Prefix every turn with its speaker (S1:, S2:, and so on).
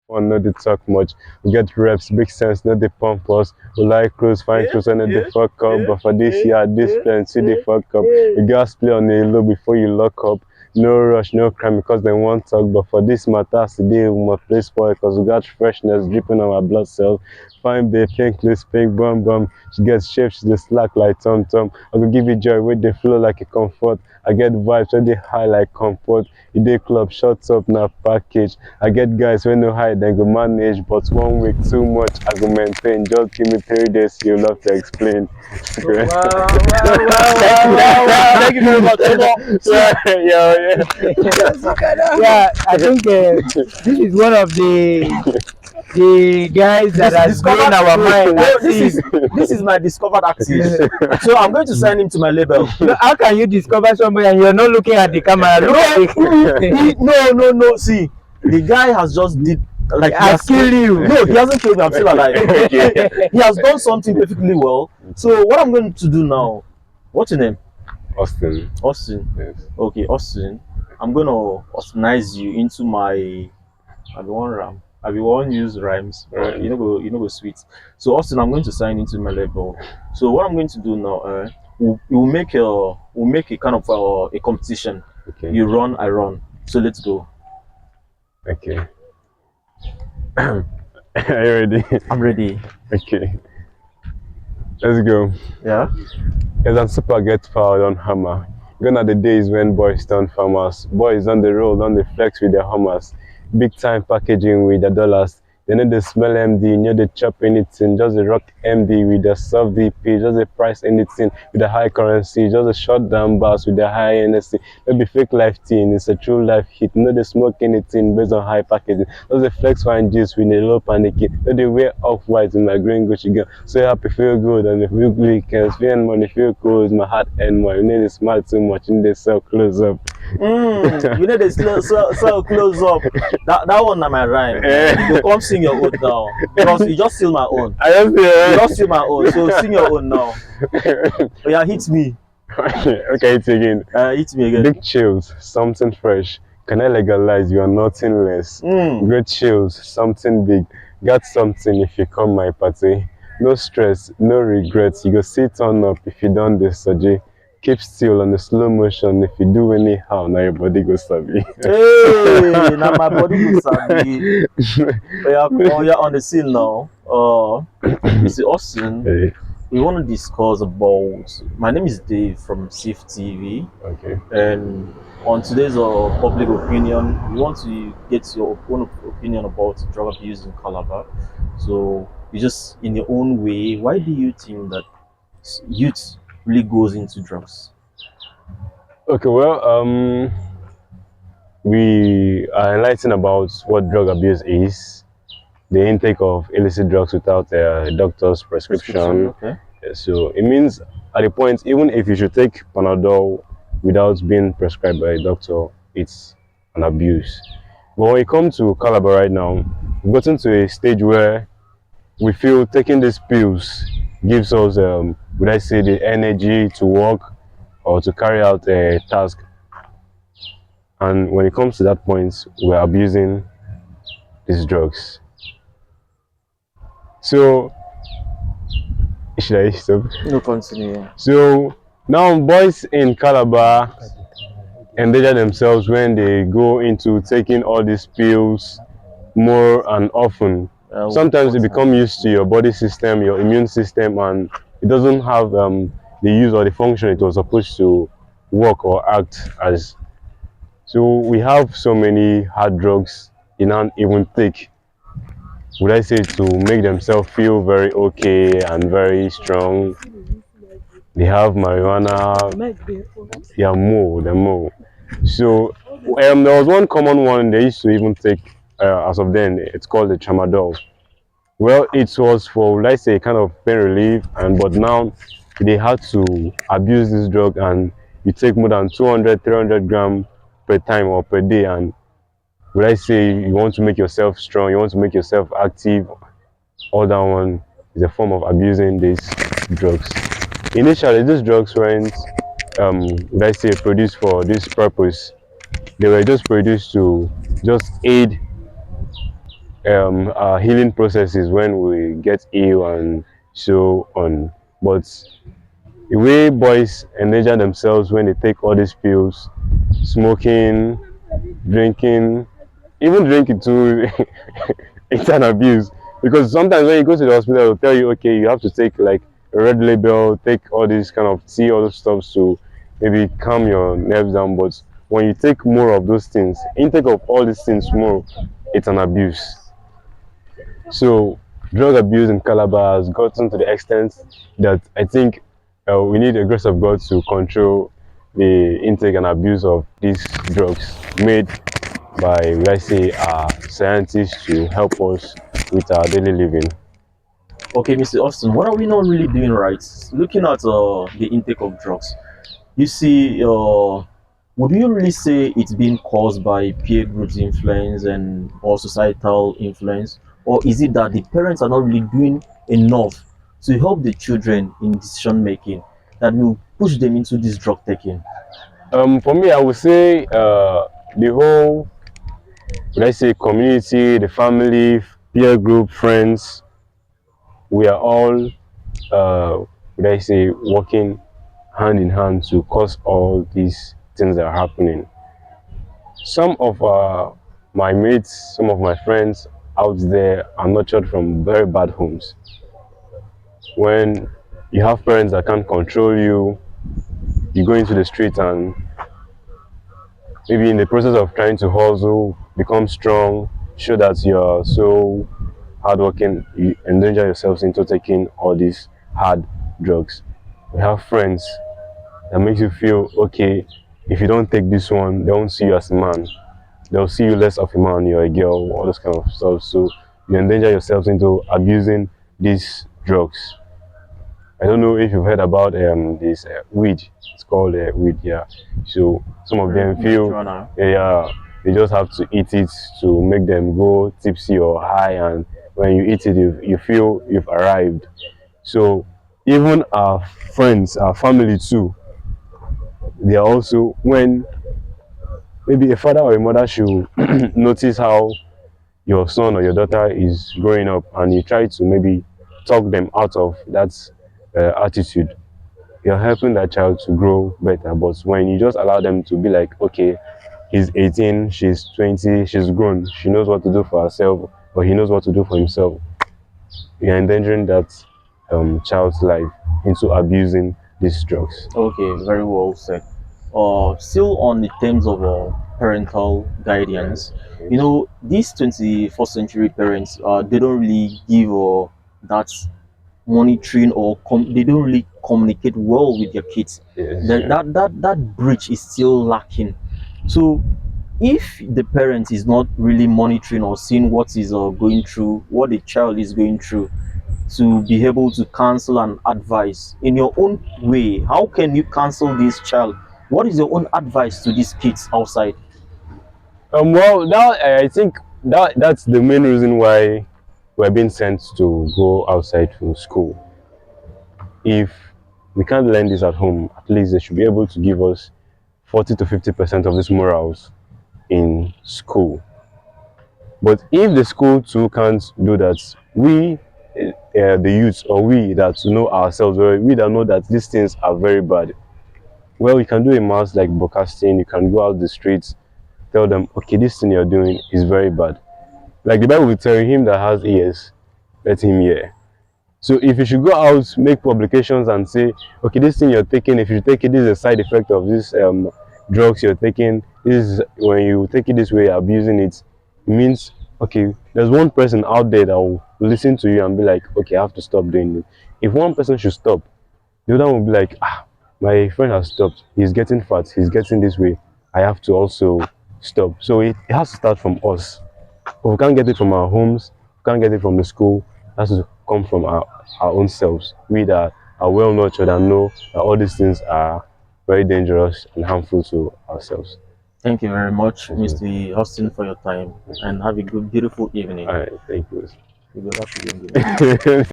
S1: fun, no they talk much. We get reps, big sense, no they pump us. We like clothes, fine clothes, and no they fuck up. But for this year, this plan, see they fuck up. You guys play on the low before you lock up. No rush, no crime because they won't talk. But for this matter, today we must play spoil because we got freshness dripping on our blood cells. Fine babe, pink clothes, pink bum bum. She gets shaped, she dey slack like Tom Tom. I go give you joy with the flow like a comfort. I get vibes when they high like comfort. You dey club, shut up now package. I get guys when no high, they go manage. But 1 week too much, I go maintain. Just give me 3 days, you love to explain.
S2: Wow, wow, wow, wow, wow, wow. Thank you very much.
S1: Yeah.
S2: Yeah, I think this is one of the guys that has blown our mind.
S3: No, this is my discovered artist. So I'm going to sign him to my label.
S2: No, how can you discover somebody and you're not looking at the camera? Look at
S3: No. See, the guy has just did like
S2: I kill you.
S3: No, he hasn't killed me. I'm still alive. He has done something perfectly well. So what I'm going to do now? What's your name?
S1: Austin.
S3: Austin.
S1: Yes.
S3: Okay, Austin. I'm gonna Austinize you into my. I be one ram. I be one use rhymes, but you know go sweet. So Austin, I'm going to sign into my label. So what I'm going to do now, we'll make a kind of a competition.
S1: Okay.
S3: You run, I run. So let's go.
S1: Okay. Are you ready?
S3: I'm ready.
S1: Okay. Let's go.
S3: Yeah.
S1: Yes, and super get power on hammer. Gone are the days when boys turn farmers. Boys on the road, on the flex with their hammers. Big time packaging with the dollars. They know they smell MD, you know they chop anything. Just a rock MD with a soft DP, just a price anything with a high currency, just a short down bars with a high NSC. No be fake life thing, it's a true life hit. No they smoke anything based on high packaging. Just a flex wine juice with a low panicky. No they wear off white in my green Gucci girl. So happy, feel good, and if you weekends, spend money, feel cool, it's my heart and more. You need to smile too much, you need to sell close up.
S3: You know they so close up. That one na my rhyme. You go come sing your own now. Because you just steal my own.
S1: I just
S3: You just steal my own. So sing your own now. Oh yeah, hit me.
S1: Okay, it's again.
S3: Hit me again.
S1: Big chills, something fresh. Can I legalize? You are nothing less. Great chills, something big. Got something if you come my party. No stress, no regrets. You go sit on up if you done this surgery. Keep still on the slow motion. If you do anyhow, now your body goes sabi.
S3: Hey, now my body go sabi. Oh yeah, on the scene now. Mr. Austin,
S1: Hey,
S3: we want to discuss about. My name is Dave from Safe TV,
S1: okay.
S3: and on today's public opinion, we want to get your own opinion about drug abuse in Calabar. So, you just in your own way, why do you think that youth really goes into drugs?
S1: Okay, well, we are enlightened about what drug abuse is, the intake of illicit drugs without a doctor's prescription.
S3: Okay.
S1: So it means at the point, even if you should take Panadol without being prescribed by a doctor, it's an abuse. But when it comes to Calabar right now, we've gotten to a stage where we feel taking these pills gives us, would I say, the energy to work or to carry out a task. And when it comes to that point, we're abusing these drugs. So, should I stop?
S3: No, continue.
S1: So now boys in Calabar endanger themselves when they go into taking all these pills more and often. Sometimes they become used to your body system, your immune system, and it doesn't have the use or the function it was supposed to work or act as. So we have so many hard drugs in an even take, would I say, to make themselves feel very okay and very strong. They have marijuana, yeah, more. So there was one common one they used to even take as of then. It's called the tramadol. Well, it was for, let's say, kind of pain relief, and but now they had to abuse this drug, and you take more than 200, 300 grams per time or per day, and would I say you want to make yourself strong, you want to make yourself active, all that one is a form of abusing these drugs. Initially, these drugs weren't, would I say, produced for this purpose. They were just produced to just aid our healing processes when we get ill and so on. But the way boys endanger themselves when they take all these pills, smoking, drinking, even drinking too, it's an abuse. Because sometimes when you go to the hospital, they'll tell you, okay, you have to take like a red label, take all these kind of tea, all those stuff to maybe calm your nerves down. But when you take more of those things, intake of all these things more, it's an abuse. So drug abuse in Calabar has gotten to the extent that I think we need the grace of God to control the intake and abuse of these drugs made by, let's say, scientists to help us with our daily living.
S3: Okay, Mr. Austin, what are we not really doing right? Looking at the intake of drugs, you see, would you really say it's being caused by peer groups influence and or societal influence, or is it that the parents are not really doing enough to help the children in decision making that will push them into this drug taking?
S1: For me, I would say the whole, let's say, community, the family, peer group, friends, we are all, let's say, working hand in hand to cause all these things that are happening. Some of my mates, some of my friends out there are nurtured from very bad homes. When you have parents that can't control you, you go into the street and maybe in the process of trying to hustle, become strong, show that you're so hardworking, you endanger yourselves into taking all these hard drugs. We have friends that makes you feel okay. If you don't take this one, they won't see you as a man. They'll see you less of a man, you're a girl, all this kind of stuff. So you endanger yourselves into abusing these drugs. I don't know if you've heard about this weed. It's called weed, yeah. So some of them feel,
S3: Marijuana.
S1: yeah, they just have to eat it to make them go tipsy or high, and when you eat it, you feel you've arrived. So even our friends, our family too, they are also, when maybe a father or a mother should notice how your son or your daughter is growing up, and you try to maybe talk them out of that attitude, you're helping that child to grow better. But when you just allow them to be like, okay, he's 18, she's 20, she's grown, she knows what to do for herself, or he knows what to do for himself, you're endangering that child's life into abusing these drugs.
S3: Okay, very well said. Still on the terms of parental guidance, you know, these 21st century parents, they don't really give that monitoring or they don't really communicate well with their kids.
S1: Yes,
S3: That,
S1: yeah.
S3: that bridge is still lacking. So if the parent is not really monitoring or seeing what is going through, what the child is going through, to be able to counsel and advise in your own way, how can you counsel this child? What is your own advice to these kids outside?
S1: Well, now I think that's the main reason why we're being sent to go outside from school. If we can't learn this at home, at least they should be able to give us 40 to 50% of these morals in school. But if the school too can't do that, we, the youth, or we that know ourselves, or we that know that these things are very bad, well, you can do a mass like broadcasting, you can go out the streets, tell them, okay, this thing you're doing is very bad. Like the Bible will tell you, him that has ears, let him hear. So if you should go out, make publications and say, okay, this thing you're taking, if you take it, this is a side effect of this drugs you're taking. This is when you take it this way, abusing it. It means, okay, there's one person out there that will listen to you and be like, okay, I have to stop doing it. If one person should stop, the other one will be like, ah, my friend has stopped. He's getting fat. He's getting this way. I have to also stop. So it has to start from us. If we can't get it from our homes, we can't get it from the school, it has to come from our own selves. We that are well nurtured and know that all these things are very dangerous and harmful to ourselves.
S3: Thank you very much, Mr. Austin, for your time, and have a good, beautiful evening.
S1: All right, thank you.
S3: You will have to be in the-